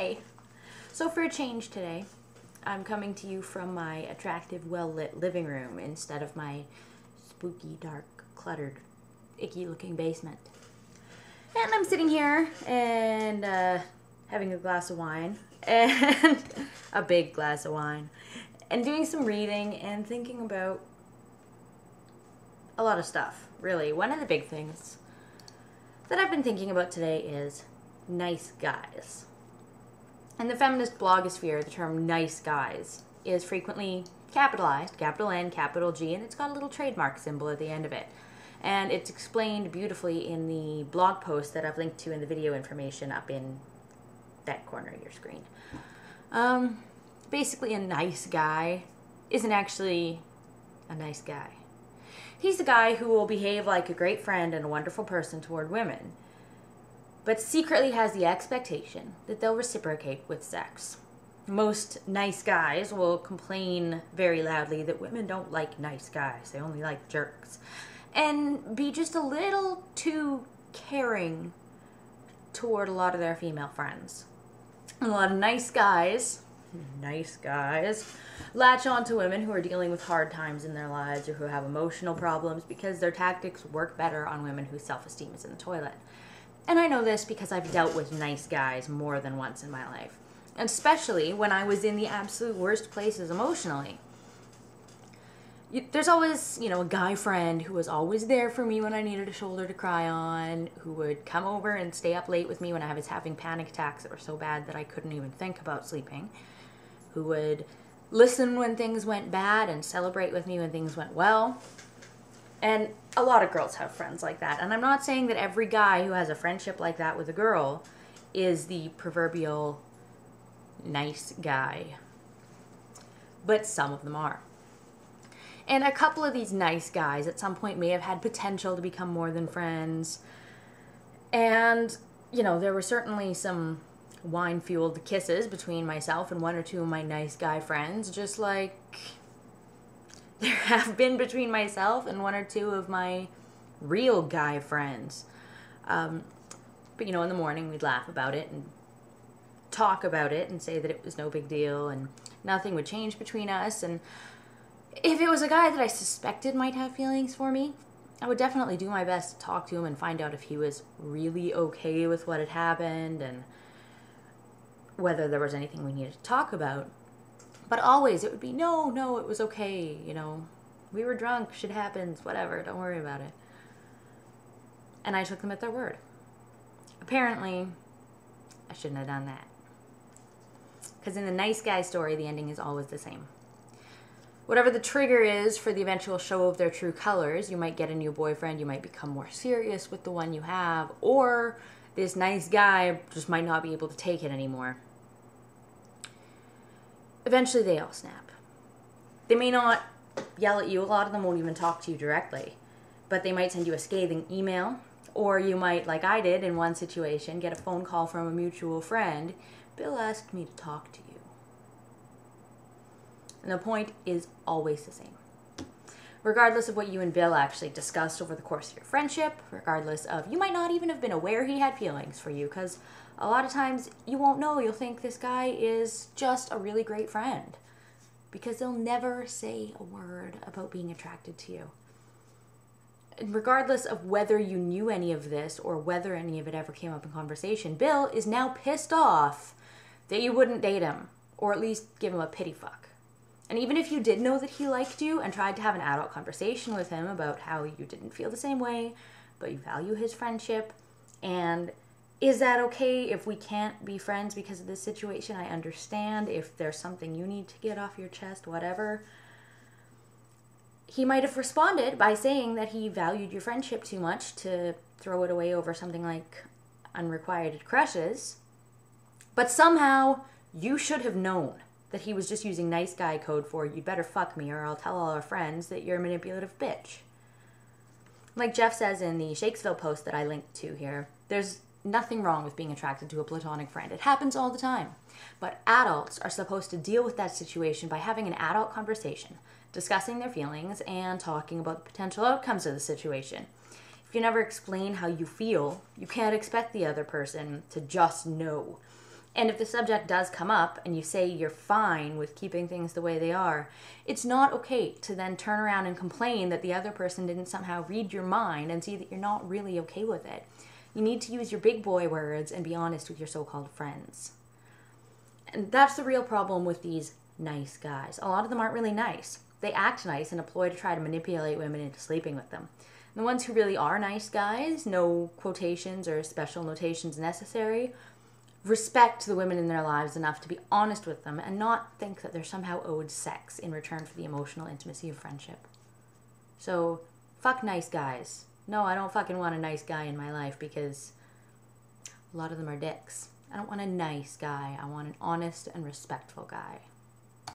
Hi! So for a change today, I'm coming to you from my attractive, well-lit living room instead of my spooky, dark, cluttered, icky-looking basement. And I'm sitting here and having a glass of wine, and a big glass of wine, and doing some reading and thinking about a lot of stuff, really. One of the big things that I've been thinking about today is nice guys. In the feminist blogosphere, the term nice guys is frequently capitalized, capital N, capital G, and it's got a little trademark symbol at the end of it. And it's explained beautifully in the blog post that I've linked to in the video information up in that corner of your screen. Basically, a nice guy isn't actually a nice guy. He's the guy who will behave like a great friend and a wonderful person toward women, but secretly has the expectation that they'll reciprocate with sex. Most nice guys will complain very loudly that women don't like nice guys, they only like jerks, and be just a little too caring toward a lot of their female friends. A lot of nice guys latch on to women who are dealing with hard times in their lives or who have emotional problems because their tactics work better on women whose self-esteem is in the toilet. And I know this because I've dealt with nice guys more than once in my life, and especially when I was in the absolute worst places emotionally. There's always, a guy friend who was always there for me when I needed a shoulder to cry on, who would come over and stay up late with me when I was having panic attacks that were so bad that I couldn't even think about sleeping, who would listen when things went bad and celebrate with me when things went well. And a lot of girls have friends like that. And I'm not saying that every guy who has a friendship like that with a girl is the proverbial nice guy. But some of them are. And a couple of these nice guys at some point may have had potential to become more than friends. And, there were certainly some wine-fueled kisses between myself and one or two of my nice guy friends, just like there have been between myself and one or two of my real guy friends. But, in the morning we'd laugh about it and talk about it and say that it was no big deal and nothing would change between us. And if it was a guy that I suspected might have feelings for me, I would definitely do my best to talk to him and find out if he was really okay with what had happened and whether there was anything we needed to talk about. But always it would be, no, it was okay, we were drunk, shit happens, whatever, don't worry about it. And I took them at their word. Apparently, I shouldn't have done that. Because in the nice guy story, the ending is always the same. Whatever the trigger is for the eventual show of their true colors, you might get a new boyfriend, you might become more serious with the one you have, or this nice guy just might not be able to take it anymore. Eventually they all snap. They may not yell at you, a lot of them won't even talk to you directly, but they might send you a scathing email, or you might, like I did in one situation, get a phone call from a mutual friend. Bill asked me to talk to you. And the point is always the same. Regardless of what you and Bill actually discussed over the course of your friendship, regardless of, you might not even have been aware he had feelings for you, because a lot of times you won't know. You'll think this guy is just a really great friend, because they'll never say a word about being attracted to you. And regardless of whether you knew any of this or whether any of it ever came up in conversation, Bill is now pissed off that you wouldn't date him, or at least give him a pity fuck. And even if you did know that he liked you and tried to have an adult conversation with him about how you didn't feel the same way, but you value his friendship, and is that okay if we can't be friends because of this situation? I understand if there's something you need to get off your chest, whatever. He might have responded by saying that he valued your friendship too much to throw it away over something like unrequited crushes, but somehow you should have known that he was just using nice guy code for, you'd better fuck me or I'll tell all our friends that you're a manipulative bitch. Like Jeff says in the Shakesville post that I linked to here, there's nothing wrong with being attracted to a platonic friend. It happens all the time. But adults are supposed to deal with that situation by having an adult conversation, discussing their feelings, and talking about the potential outcomes of the situation. If you never explain how you feel, you can't expect the other person to just know. And if the subject does come up and you say you're fine with keeping things the way they are, it's not okay to then turn around and complain that the other person didn't somehow read your mind and see that you're not really okay with it. You need to use your big boy words and be honest with your so-called friends. And that's the real problem with these nice guys. A lot of them aren't really nice. They act nice and a ploy to try to manipulate women into sleeping with them. And the ones who really are nice guys, no quotations or special notations necessary, respect the women in their lives enough to be honest with them and not think that they're somehow owed sex in return for the emotional intimacy of friendship. So, fuck nice guys. No, I don't fucking want a nice guy in my life because a lot of them are dicks. I don't want a nice guy. I want an honest and respectful guy.